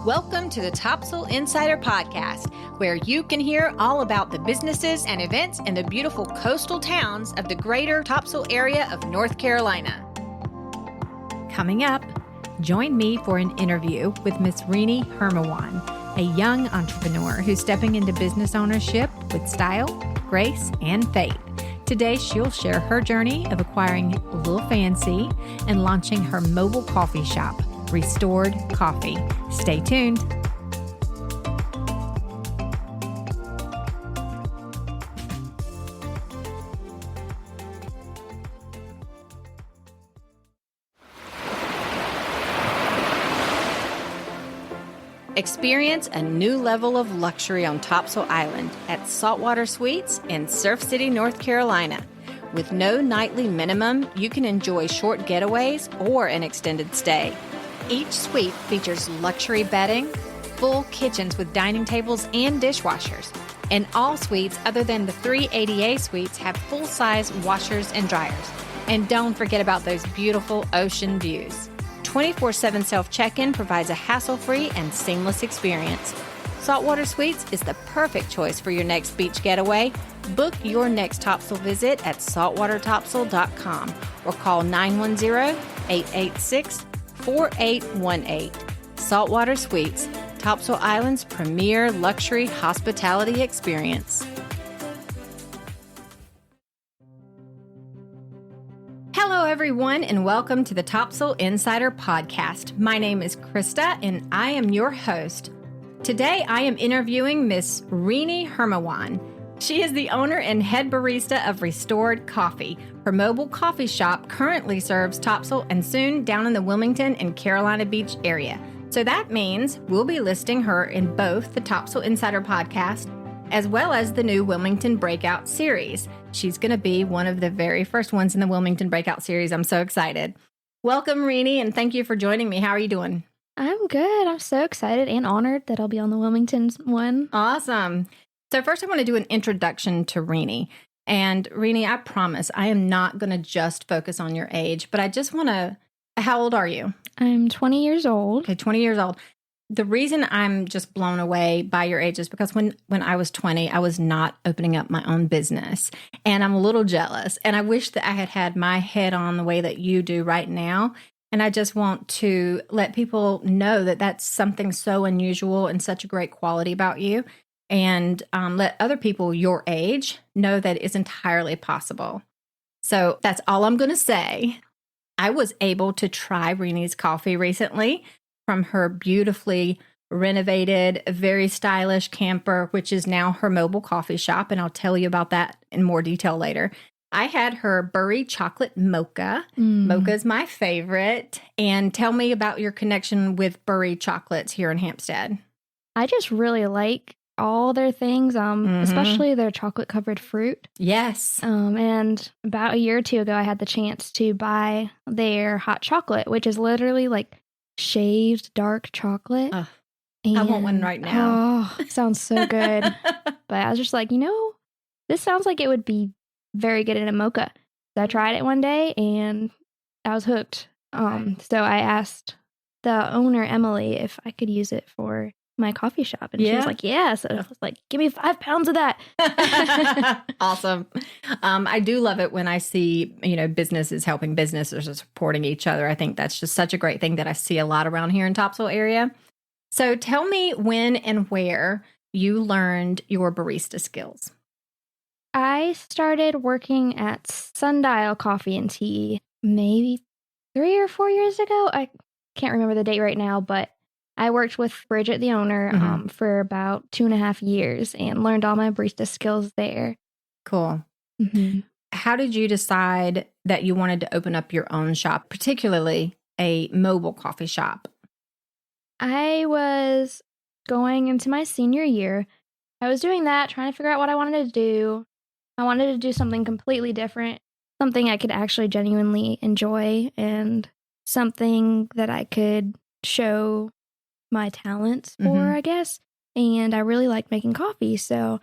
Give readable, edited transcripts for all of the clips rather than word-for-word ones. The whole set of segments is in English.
Welcome to the Topsail Insider Podcast, where you can hear all about the businesses and events in the beautiful coastal towns of the greater Topsail area of North Carolina. Coming up, join me for an interview with Miss Rini Hermawan, a young entrepreneur who's stepping into business ownership with style, grace, and faith. Today, she'll share her journey of acquiring Little Fancy and launching her mobile coffee shop, Restored Coffee. Stay tuned. Experience a new level of luxury on Topsail Island at Saltwater Suites in Surf City, North Carolina. With no nightly minimum, you can enjoy short getaways or an extended stay. Each suite features luxury bedding, full kitchens with dining tables and dishwashers. And all suites other than the 3 ADA suites have full-size washers and dryers. And don't forget about those beautiful ocean views. 24/7 self-check-in provides a hassle-free and seamless experience. Saltwater Suites is the perfect choice for your next beach getaway. Book your next Topsail visit at saltwatertopsail.com or call 910-886-4818. Saltwater Suites, Topsail Island's premier luxury hospitality experience. Hello, everyone, and welcome to the Topsail Insider Podcast. My name is Krista, and I am your host. Today, I am interviewing Miss Rini Hermawan. She is the owner and head barista of Restored Coffee. Her mobile coffee shop currently serves Topsail and soon down in the Wilmington and Carolina Beach area. So that means we'll be listing her in both the Topsail Insider Podcast as well as the new Wilmington Breakout Series. She's going to be one of the very first ones in the Wilmington Breakout Series. I'm so excited. Welcome, Rini, and thank you for joining me. How are you doing? I'm good. I'm so excited and honored that I'll be on the Wilmington one. Awesome. So first, I want to do an introduction to Rini. And Rini, I promise I am not going to just focus on your age, but I just want to, how old are you? I'm 20 years old. Okay, 20 years old. The reason I'm just blown away by your age is because when I was 20, I was not opening up my own business. And I'm a little jealous. And I wish that I had had my head on the way that you do right now. And I just want to let people know that that's something so unusual and such a great quality about you. And let other people your age know that it's entirely possible. So that's all I'm going to say. I was able to try Rini's coffee recently from her beautifully renovated, very stylish camper, which is now her mobile coffee shop. And I'll tell you about that in more detail later. I had her Burry Chocolate Mocha. Mocha is my favorite. And tell me about your connection with Burry Chocolates here in Hampstead. I just really like all their things, especially their chocolate covered fruit. Yes. And about a year or two ago, I had the chance to buy their hot chocolate, which is literally like shaved dark chocolate. I want one right now. Oh, sounds so good. But I was just like, this sounds like it would be very good in a mocha. So I tried it one day and I was hooked. So I asked the owner, Emily, if I could use it for my coffee shop. And she was like, yeah. So I was like, give me 5 pounds of that. Awesome. I do love it when I see, businesses helping businesses or supporting each other. I think that's just such a great thing that I see a lot around here in Topsail area. So tell me when and where you learned your barista skills. I started working at Sundial Coffee and Tea maybe 3 or 4 years ago. I can't remember the date right now, but I worked with Bridget, the owner, for about 2.5 years and learned all my barista skills there. Cool. Mm-hmm. How did you decide that you wanted to open up your own shop, particularly a mobile coffee shop? I was going into my senior year. I was doing that, trying to figure out what I wanted to do. I wanted to do something completely different, something I could actually genuinely enjoy, and something that I could show my talents for, I guess. And I really liked making coffee. So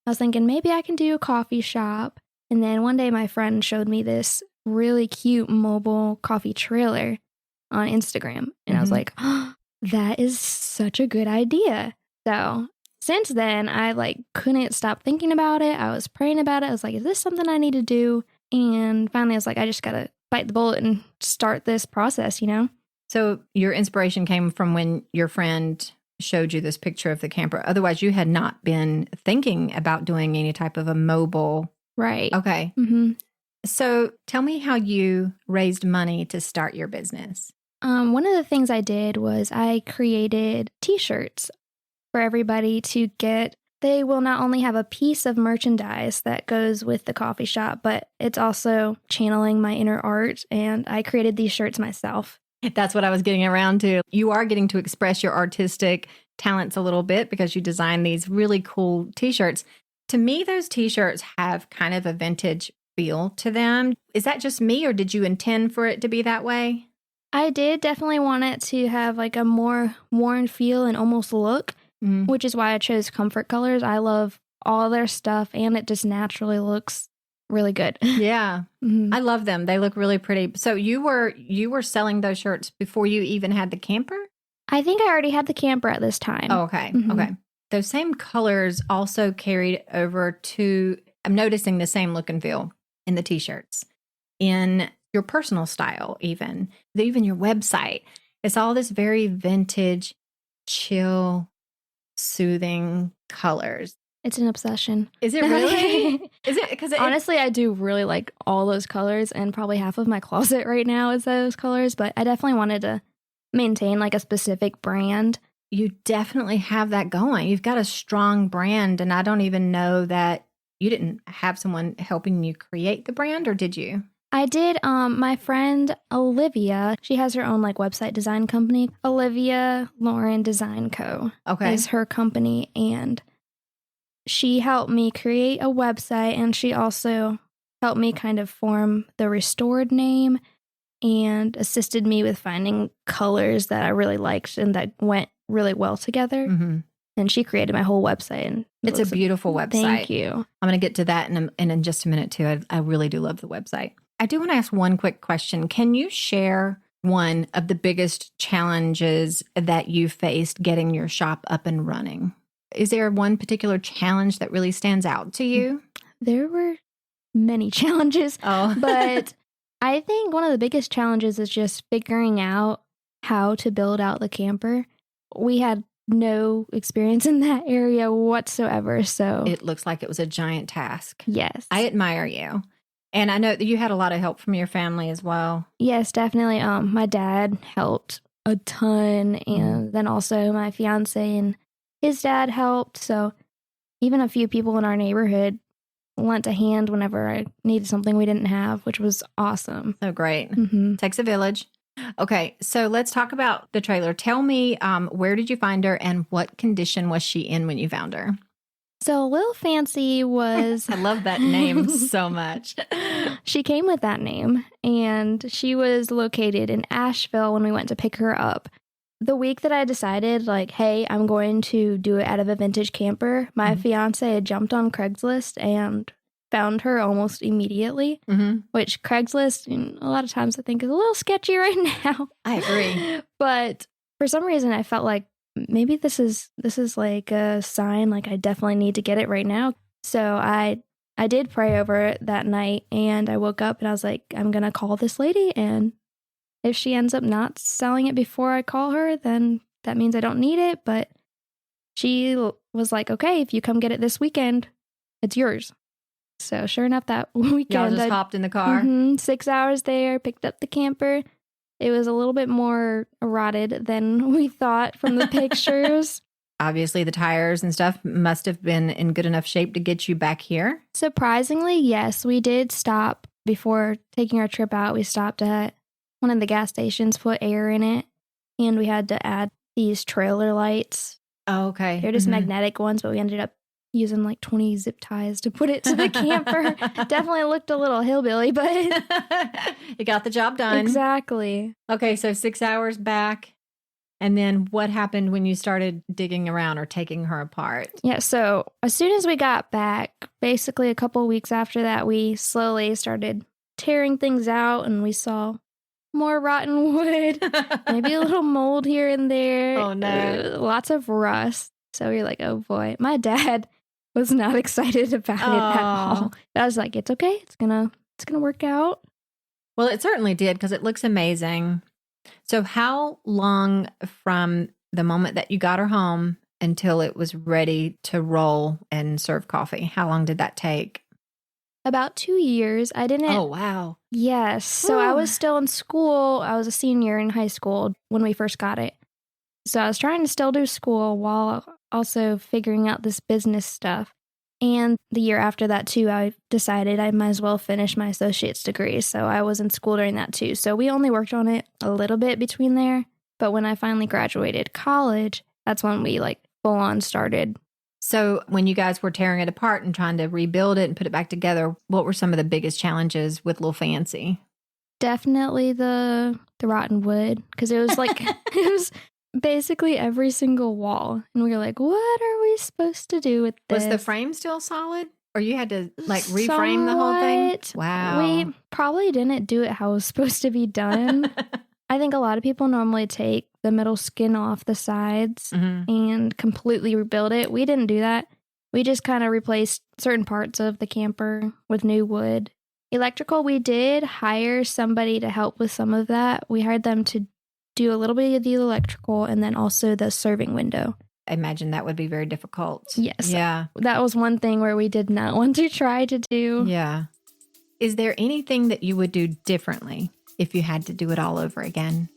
I was thinking maybe I can do a coffee shop. And then one day my friend showed me this really cute mobile coffee trailer on Instagram. And I was like, oh, that is such a good idea. So since then, I couldn't stop thinking about it. I was praying about it. I was like, is this something I need to do? And finally, I was like, I just got to bite the bullet and start this process, So your inspiration came from when your friend showed you this picture of the camper. Otherwise, you had not been thinking about doing any type of a mobile. Right. Okay. Mm-hmm. So tell me how you raised money to start your business. One of the things I did was I created T-shirts for everybody to get. They will not only have a piece of merchandise that goes with the coffee shop, but it's also channeling my inner art. And I created these shirts myself. That's what I was getting around to. You are getting to express your artistic talents a little bit because you design these really cool T-shirts. To me, those T-shirts have kind of a vintage feel to them. Is that just me, or did you intend for it to be that way? I did definitely want it to have like a more worn feel and almost look, which is why I chose Comfort Colors. I love all their stuff, and it just naturally looks really good. Yeah. I love them. They look really pretty. So you were selling those shirts before you even had the camper? I think I already had the camper at this time. Oh, okay. Okay. Those same colors also carried over to, I'm noticing the same look and feel in the T-shirts, in your personal style, even your website. It's all this very vintage, chill, soothing colors. It's an obsession. Is it really? Is it? Because honestly, I do really like all those colors, and probably half of my closet right now is those colors, but I definitely wanted to maintain like a specific brand. You definitely have that going. You've got a strong brand, and I don't even know that you didn't have someone helping you create the brand, or did you? I did. My friend Olivia, she has her own like website design company. Olivia Lauren Design Co. is her company, and she helped me create a website, and she also helped me kind of form the Restored name and assisted me with finding colors that I really liked and that went really well together. And she created my whole website. And it's a beautiful website. Thank you. I'm going to get to that in just a minute too. I really do love the website. I do want to ask one quick question. Can you share one of the biggest challenges that you faced getting your shop up and running? Is there one particular challenge that really stands out to you? There were many challenges, but I think one of the biggest challenges is just figuring out how to build out the camper. We had no experience in that area whatsoever, so it looks like it was a giant task. Yes. I admire you. And I know that you had a lot of help from your family as well. Yes, definitely. My dad helped a ton, and then also my fiance and his dad helped. So even a few people in our neighborhood lent a hand whenever I needed something we didn't have, which was awesome. So great. Takes a village. Okay, so let's talk about the trailer. Tell me, where did you find her, and what condition was she in when you found her? So Lil Fancy was... I love that name so much. She came with that name, and she was located in Asheville when we went to pick her up. The week that I decided, like, hey, I'm going to do it out of a vintage camper, my fiance had jumped on Craigslist and found her almost immediately, which Craigslist, a lot of times I think is a little sketchy right now. I agree. But for some reason, I felt like maybe this is like a sign, like I definitely need to get it right now. So I did pray over it that night, and I woke up and I was like, I'm going to call this lady, and if she ends up not selling it before I call her, then that means I don't need it. But she was like, okay, if you come get it this weekend, it's yours. So sure enough, that weekend, y'all just hopped in the car. 6 hours there, picked up the camper. It was a little bit more rotted than we thought from the pictures. Obviously, the tires and stuff must have been in good enough shape to get you back here. Surprisingly, yes. We did stop before taking our trip out. We stopped at one of the gas stations, put air in it, and we had to add these trailer lights. Oh, okay. They're just magnetic ones, but we ended up using like 20 zip ties to put it to the camper. Definitely looked a little hillbilly, but it got the job done. Exactly. Okay, so 6 hours back. And then what happened when you started digging around or taking her apart? Yeah, so as soon as we got back, basically a couple weeks after that, we slowly started tearing things out, and we saw more rotten wood, maybe a little mold here and there. Oh, no. Lots of rust. So you're like, oh boy. My dad was not excited about it at all. I was like, it's okay. It's gonna work out. Well, it certainly did because it looks amazing. So how long from the moment that you got her home until it was ready to roll and serve coffee? How long did that take? About 2 years. I didn't. Oh, wow. Yes. So I was still in school. I was a senior in high school when we first got it. So I was trying to still do school while also figuring out this business stuff. And the year after that, too, I decided I might as well finish my associate's degree. So I was in school during that, too. So we only worked on it a little bit between there. But when I finally graduated college, that's when we full on started. So when you guys were tearing it apart and trying to rebuild it and put it back together, what were some of the biggest challenges with Little Fancy? Definitely the rotten wood, because it was it was basically every single wall. And we were like, what are we supposed to do with this? Was the frame still solid? Or you had to reframe the whole thing? Wow. We probably didn't do it how it was supposed to be done. I think a lot of people normally take the metal skin off the sides and completely rebuild it. We didn't do that. We just kind of replaced certain parts of the camper with new wood. Electrical, we did hire somebody to help with some of that. We hired them to do a little bit of the electrical and then also the serving window. I imagine that would be very difficult. Yes. Yeah. That was one thing where we did not want to try to do. Yeah. Is there anything that you would do differently if you had to do it all over again?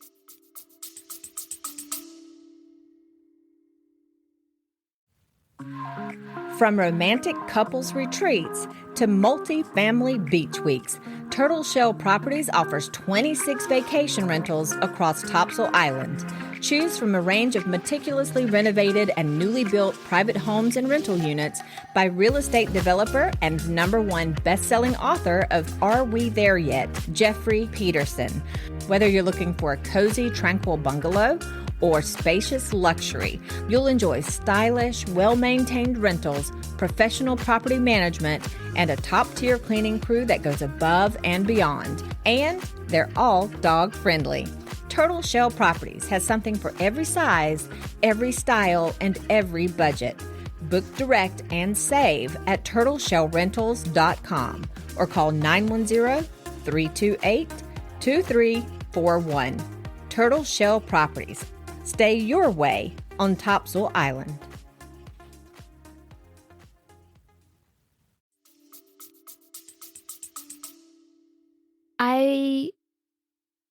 From romantic couples retreats to multi-family beach weeks, Turtle Shell Properties offers 26 vacation rentals across Topsail Island. Choose from a range of meticulously renovated and newly built private homes and rental units by real estate developer and #1 best-selling author of Are We There Yet?, Jeffrey Peterson. Whether you're looking for a cozy, tranquil bungalow or spacious luxury, you'll enjoy stylish, well-maintained rentals, professional property management, and a top-tier cleaning crew that goes above and beyond. And they're all dog-friendly. Turtle Shell Properties has something for every size, every style, and every budget. Book direct and save at turtleshellrentals.com or call 910-328-2341. Turtle Shell Properties. Stay your way on Topsail Island.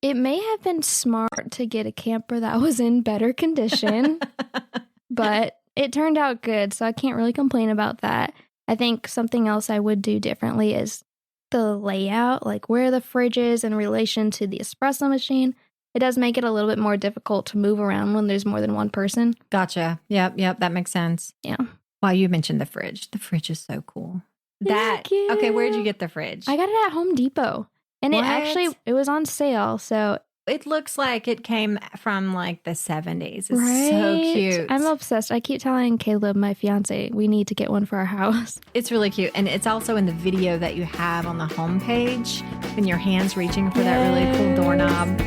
It may have been smart to get a camper that was in better condition, but it turned out good, so I can't really complain about that. I think something else I would do differently is the layout, like where the fridge is in relation to the espresso machine. It does make it a little bit more difficult to move around when there's more than one person. Gotcha. Yep. That makes sense. Yeah. Wow, you mentioned the fridge. The fridge is so cool. Okay, where'd you get the fridge? I got it at Home Depot. And it was on sale, so... It looks like it came from the 70s. It's right? So cute. I'm obsessed. I keep telling Caleb, my fiance, we need to get one for our house. It's really cute. And it's also in the video that you have on the homepage when your hand's reaching for that really cool doorknob.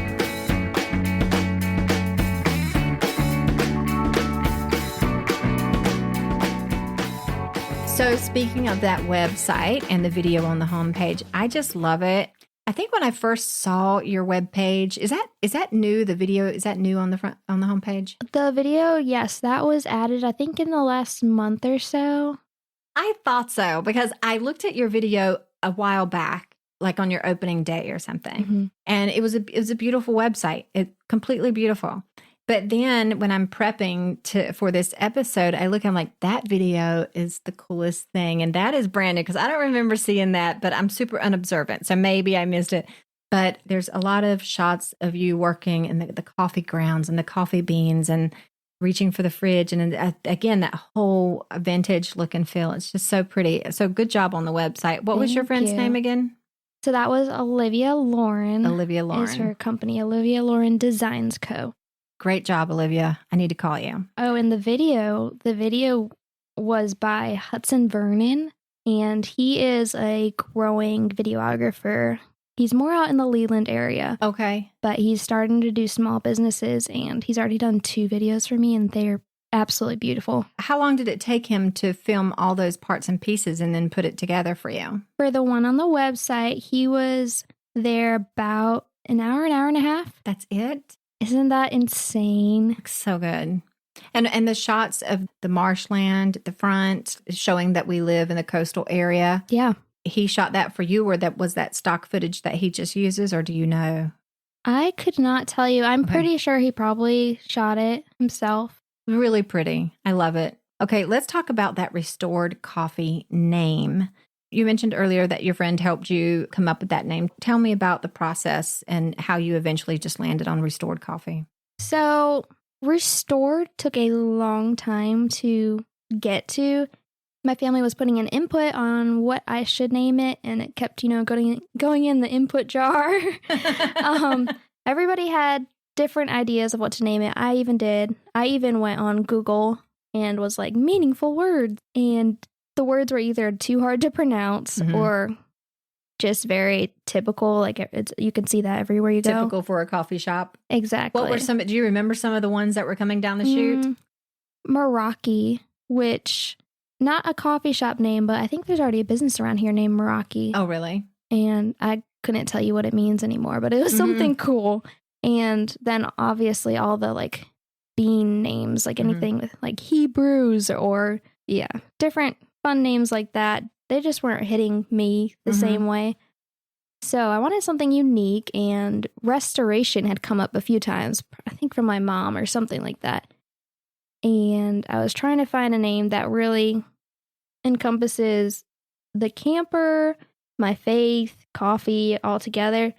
So speaking of that website and the video on the homepage, I just love it. I think when I first saw your webpage, is that new? The video, is that new on the homepage? The video, yes, that was added, I think, in the last month or so. I thought so because I looked at your video a while back, like on your opening day or something, and it was a beautiful website. It's completely beautiful. But then when I'm prepping for this episode, I look, I'm like, that video is the coolest thing. And that is brand new because I don't remember seeing that, but I'm super unobservant. So maybe I missed it. But there's a lot of shots of you working in the coffee grounds and the coffee beans and reaching for the fridge. And again, that whole vintage look and feel. It's just so pretty. So good job on the website. What was your friend's name again? So that was Olivia Lauren. Olivia Lauren. Is her company, Olivia Lauren Designs Co. Great job, Olivia. I need to call you. Oh, and the video was by Hudson Vernon, and he is a growing videographer He's more out in the Leland area. Okay. But he's starting to do small businesses, and he's already done 2 videos for me, and they're absolutely beautiful. How long did it take him to film all those parts and pieces and then put it together for you? For the one on the website, he was there about an hour and a half. That's it? Isn't that insane? Looks so good. And the shots of the marshland at the front showing that we live in the coastal area. Yeah. He shot that for you, or was that stock footage that he just uses, or do you know? I could not tell you. I'm Okay. pretty sure he probably shot it himself. Really pretty. I love it. Okay, let's talk about that Restored Coffee name. You mentioned earlier that your friend helped you come up with that name. Tell me about the process and how you eventually just landed on Restored Coffee. So, Restored took a long time to get to. My family was putting an input on what I should name it, and it kept, going in the input jar. Everybody had different ideas of what to name it. I even did. I even went on Google and was like, meaningful words. And the words were either too hard to pronounce or just very typical. Like you can see that everywhere you go. Typical for a coffee shop. Exactly. What were do you remember some of the ones that were coming down the chute? Meraki, which, not a coffee shop name, but I think there's already a business around here named Meraki. Oh, really? And I couldn't tell you what it means anymore, but it was something cool. And then obviously all the like bean names, like anything with like Hebrews or different fun names like that. They just weren't hitting me the same way. So I wanted something unique, and restoration had come up a few times, I think from my mom or something like that. And I was trying to find a name that really encompasses the camper, my faith, coffee all together.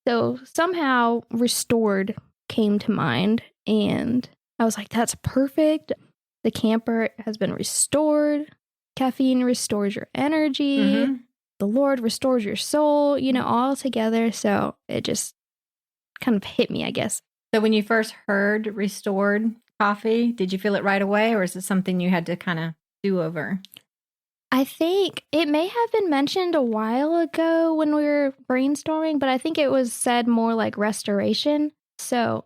So somehow Restored came to mind, and I was like, that's perfect. The camper has been restored. Caffeine restores your energy. The Lord restores your soul, all together. So it just kind of hit me, I guess. So when you first heard Restored Coffee, did you feel it right away, or is it something you had to kind of do over? I think it may have been mentioned a while ago when we were brainstorming, but I think it was said more like restoration. So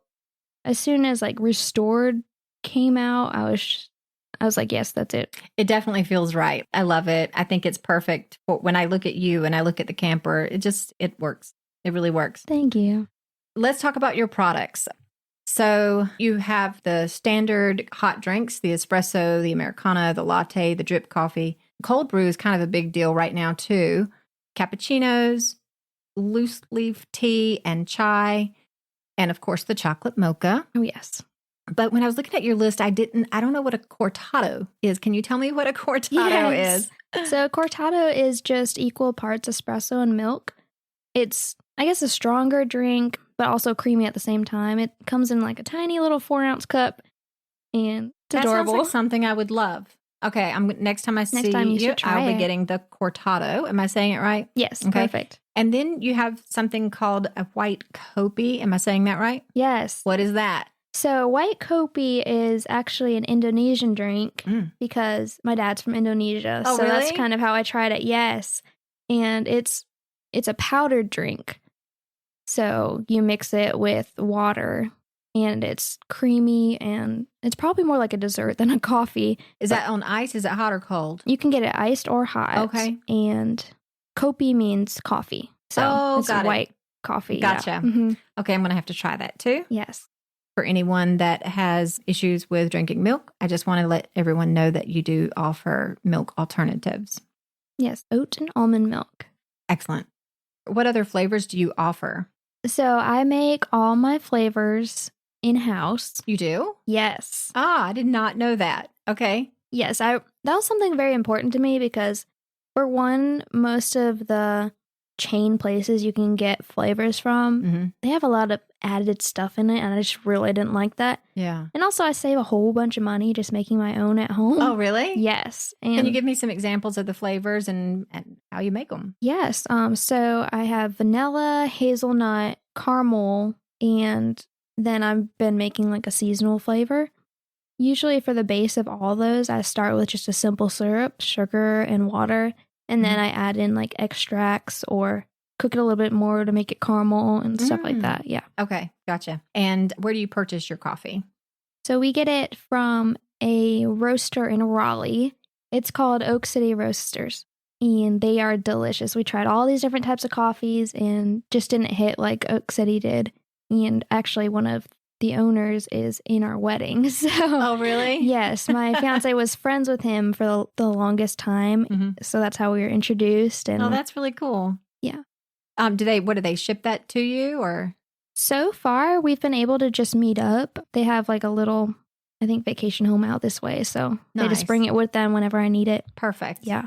as soon as like Restored came out, I was like, yes, that's it. It definitely feels right. I love it. I think it's perfect. When I look at you and I look at the camper, it works. It really works. Thank you. Let's talk about your products. So you have the standard hot drinks, the espresso, the Americano, the latte, the drip coffee. Cold brew is kind of a big deal right now too. Cappuccinos, loose leaf tea and chai, and of course the chocolate mocha. Oh, yes. But when I was looking at your list, I don't know what a cortado is. Can you tell me what a cortado is? So cortado is just equal parts espresso and milk. It's, I guess, a stronger drink, but also creamy at the same time. It comes in like a tiny little 4-ounce cup, and it's adorable. Sounds like something I would love. Okay, next time I see you, I'll be getting the cortado. Am I saying it right? Yes, okay. Perfect. And then you have something called a white kopi. Am I saying that right? Yes. What is that? So white kopi is actually an Indonesian drink because my dad's from Indonesia. Oh, so really? That's kind of how I tried it. Yes. And it's a powdered drink. So you mix it with water, and it's creamy, and it's probably more like a dessert than a coffee. Is that on ice? Is it hot or cold? You can get it iced or hot. Okay. And kopi means coffee. So it's white coffee. Gotcha. Yeah. Mm-hmm. Okay, I'm going to have to try that too. Yes. For anyone that has issues with drinking milk, I just want to let everyone know that you do offer milk alternatives. Yes, oat and almond milk. Excellent. What other flavors do you offer? So I make all my flavors in-house. You do? Yes. I did not know that. Okay. Yes, that was something very important to me because, for one, most of the chain places you can get flavors from, they have a lot of added stuff in it, and I just really didn't like that. Yeah. And also, I save a whole bunch of money just making my own at home. Oh, really? Yes. And can you give me some examples of the flavors and how you make them? Yes. So I have vanilla, hazelnut, caramel, and then I've been making like a seasonal flavor. Usually for the base of all those, I start with just a simple syrup, sugar, and water. And then I add in like extracts or cook it a little bit more to make it caramel and stuff like that. Yeah. Okay, gotcha. And where do you purchase your coffee? So we get it from a roaster in Raleigh. It's called Oak City Roasters, and they are delicious. We tried all these different types of coffees and just didn't hit like Oak City did. And actually, one of the owners is in our wedding. So, Oh, really? yes, my fiance was friends with him for the longest time. So that's how we were introduced. And Oh, that's really cool. Yeah. Do they ship that to you or? So far, we've been able to just meet up. They have like a little, I think, vacation home out this way. So they Nice. just bring it with them whenever I need it. Perfect. Yeah.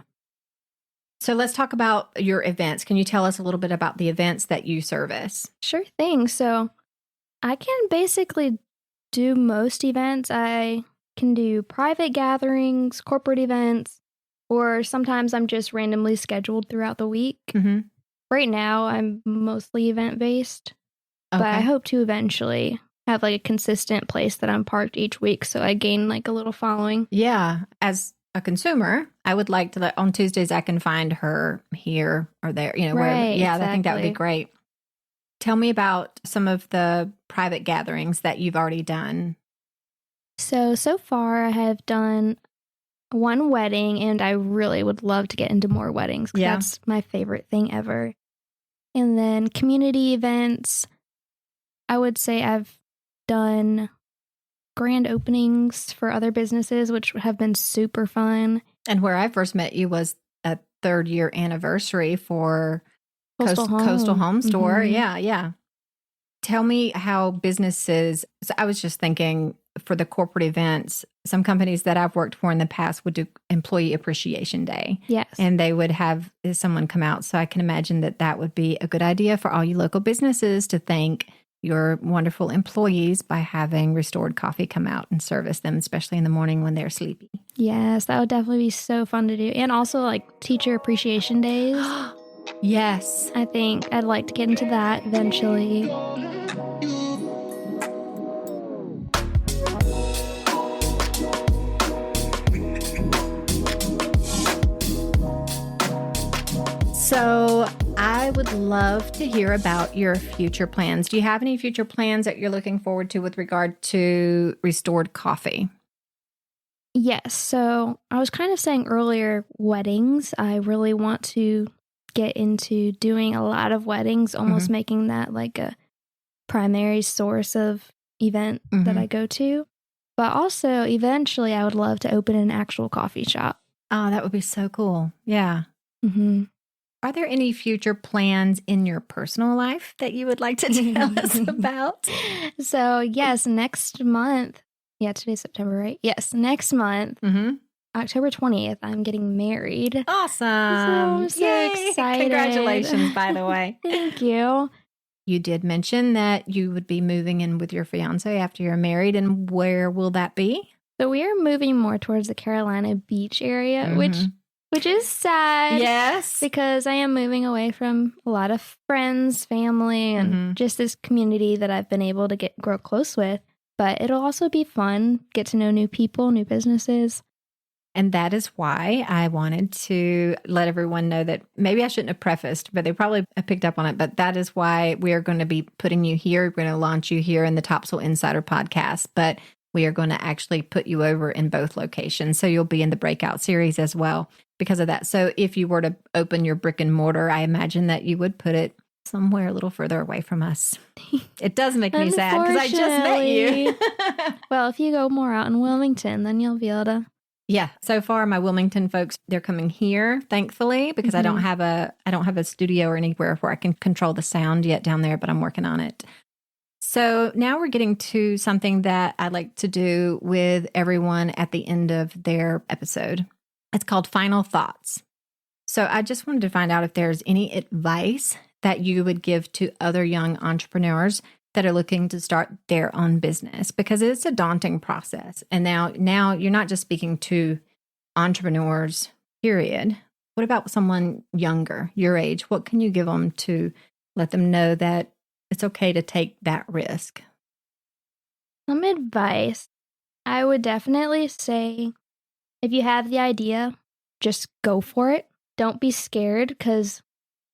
So let's talk about your events. Can you tell us a little bit about the events that you service? Sure thing. So I can basically do most events. I can do private gatherings, corporate events, or sometimes I'm just randomly scheduled throughout the week. Mm-hmm. Right now, I'm mostly event-based, but I hope to eventually have like a consistent place that I'm parked each week so I gain like a little following. Yeah. As a consumer, I would like to, on Tuesdays, I can find her here or there, wherever. Right, Yeah, I think that would be exactly. great. Tell me about some of the private gatherings that you've already done. So far I have done one wedding, and I really would love to get into more weddings 'cause Yeah. that's my favorite thing ever. And then community events, I would say I've done grand openings for other businesses, which have been super fun. And where I first met you was a 3rd-year anniversary for Coastal Coastal Home Store. Mhm. Yeah. Tell me how businesses, so I was just thinking for the corporate events, some companies that I've worked for in the past would do Employee Appreciation Day. Yes. And they would have someone come out. So I can imagine that would be a good idea for all you local businesses to thank your wonderful employees by having Restored Coffee come out and service them, especially in the morning when they're sleepy. Yes, that would definitely be so fun to do. And also like teacher appreciation days. Yes. I think I'd like to get into that eventually. So I would love to hear about your future plans. Do you have any future plans that you're looking forward to with regard to Restored Coffee? Yes. So I was kind of saying earlier, weddings. I really want to get into doing a lot of weddings, almost making that like a primary source of event that I go to. But also, eventually, I would love to open an actual coffee shop. Oh, that would be so cool. Yeah. Mm-hmm. Are there any future plans in your personal life that you would like to tell us about? So, yes, next month. Yeah, today's September, right? Yes, next month, October 20th, I'm getting married. Awesome. So I'm so Yay. excited. Congratulations, by the way. Thank you. You did mention that you would be moving in with your fiance after you're married. And where will that be? So we are moving more towards the Carolina Beach area, which is sad. Yes. Because I am moving away from a lot of friends, family, and just this community that I've been able to grow close with. But it'll also be fun, get to know new people, new businesses. And that is why I wanted to let everyone know that maybe I shouldn't have prefaced, but they probably picked up on it. But that is why we are going to be putting you here. We're going to launch you here in the Topsail Insider podcast, but we are going to actually put you over in both locations. So you'll be in the breakout series as well because of that. So if you were to open your brick and mortar, I imagine that you would put it somewhere a little further away from us. It does make me sad because I just met you. Well, if you go more out in Wilmington, then you'll be able to. Yeah. So far, my Wilmington folks, they're coming here, thankfully, because I don't have a studio or anywhere where I can control the sound yet down there, but I'm working on it. So now we're getting to something that I like to do with everyone at the end of their episode. It's called Final Thoughts. So I just wanted to find out if there's any advice that you would give to other young entrepreneurs that are looking to start their own business, because it's a daunting process. And now you're not just speaking to entrepreneurs, period. What about someone younger, your age? What can you give them to let them know that it's okay to take that risk? Some advice. I would definitely say if you have the idea, just go for it. Don't be scared because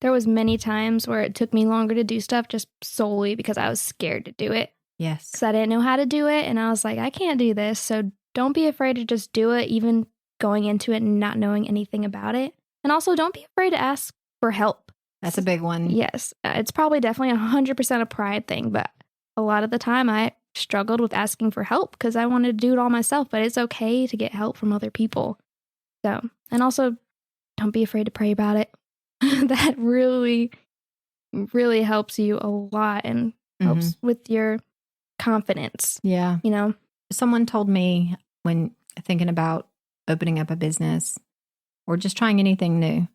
there was many times where it took me longer to do stuff just solely because I was scared to do it. Yes. Because I didn't know how to do it. And I was like, I can't do this. So don't be afraid to just do it, even going into it and not knowing anything about it. And also don't be afraid to ask for help. That's a big one. Yes. It's probably definitely 100% a pride thing. But a lot of the time I struggled with asking for help because I wanted to do it all myself. But it's okay to get help from other people. So, and also don't be afraid to pray about it. That really, really helps you a lot and helps with your confidence. Yeah. You know? Someone told me when thinking about opening up a business or just trying anything new,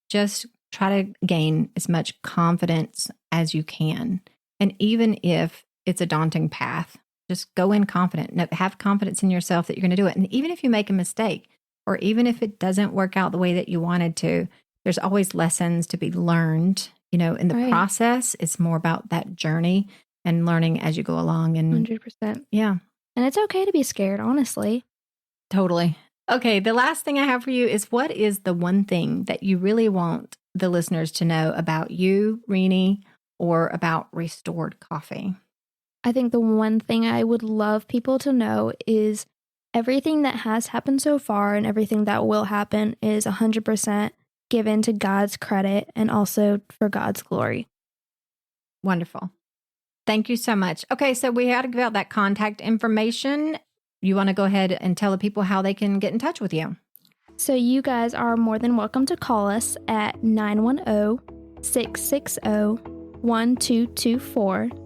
just try to gain as much confidence as you can. And even if it's a daunting path, just go in confident. Have confidence in yourself that you're going to do it. And even if you make a mistake, or even if it doesn't work out the way that you wanted to, there's always lessons to be learned. You know, in the process, it's more about that journey and learning as you go along. And 100%. Yeah. And it's okay to be scared, honestly. Totally. Okay, the last thing I have for you is, what is the one thing that you really want the listeners to know about you, Renee, or about Restored Coffee? I think the one thing I would love people to know is everything that has happened so far and everything that will happen is 100% given to God's credit and also for God's glory. Wonderful. Thank you so much. Okay, so we had to give out that contact information. You want to go ahead and tell the people how they can get in touch with you? So you guys are more than welcome to call us at 910-660-1224.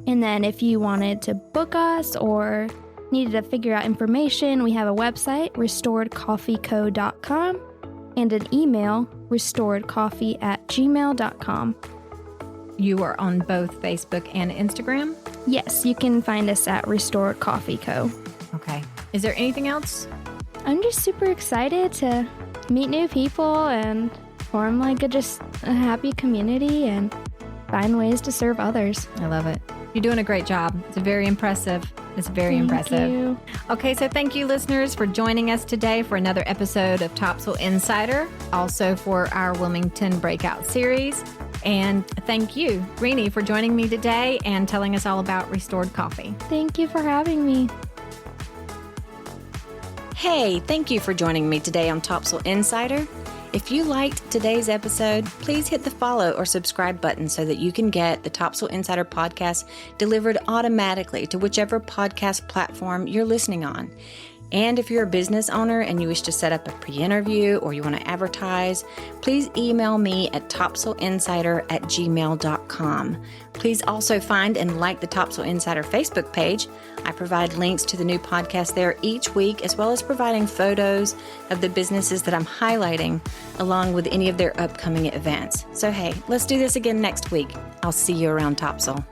And then if you wanted to book us or needed to figure out information, we have a website, restoredcoffeeco.com, and an email, restoredcoffee@gmail.com. You are on both Facebook and Instagram? Yes, you can find us at Restored Coffee Co. Okay. Is there anything else? I'm just super excited to meet new people and form like a happy community and find ways to serve others. I love it. You're doing a great job. It's very impressive. It's very impressive. Thank you. Okay, so thank you, listeners, for joining us today for another episode of Topsail Insider, also for our Wilmington Breakout Series. And thank you, Renee, for joining me today and telling us all about Restored Coffee. Thank you for having me. Hey, thank you for joining me today on Topsail Insider. If you liked today's episode, please hit the follow or subscribe button so that you can get the Topsail Insider podcast delivered automatically to whichever podcast platform you're listening on. And if you're a business owner and you wish to set up a pre-interview or you want to advertise, please email me at topsailinsider@gmail.com. Please also find and like the Topsail Insider Facebook page. I provide links to the new podcast there each week, as well as providing photos of the businesses that I'm highlighting, along with any of their upcoming events. So hey, let's do this again next week. I'll see you around Topsail.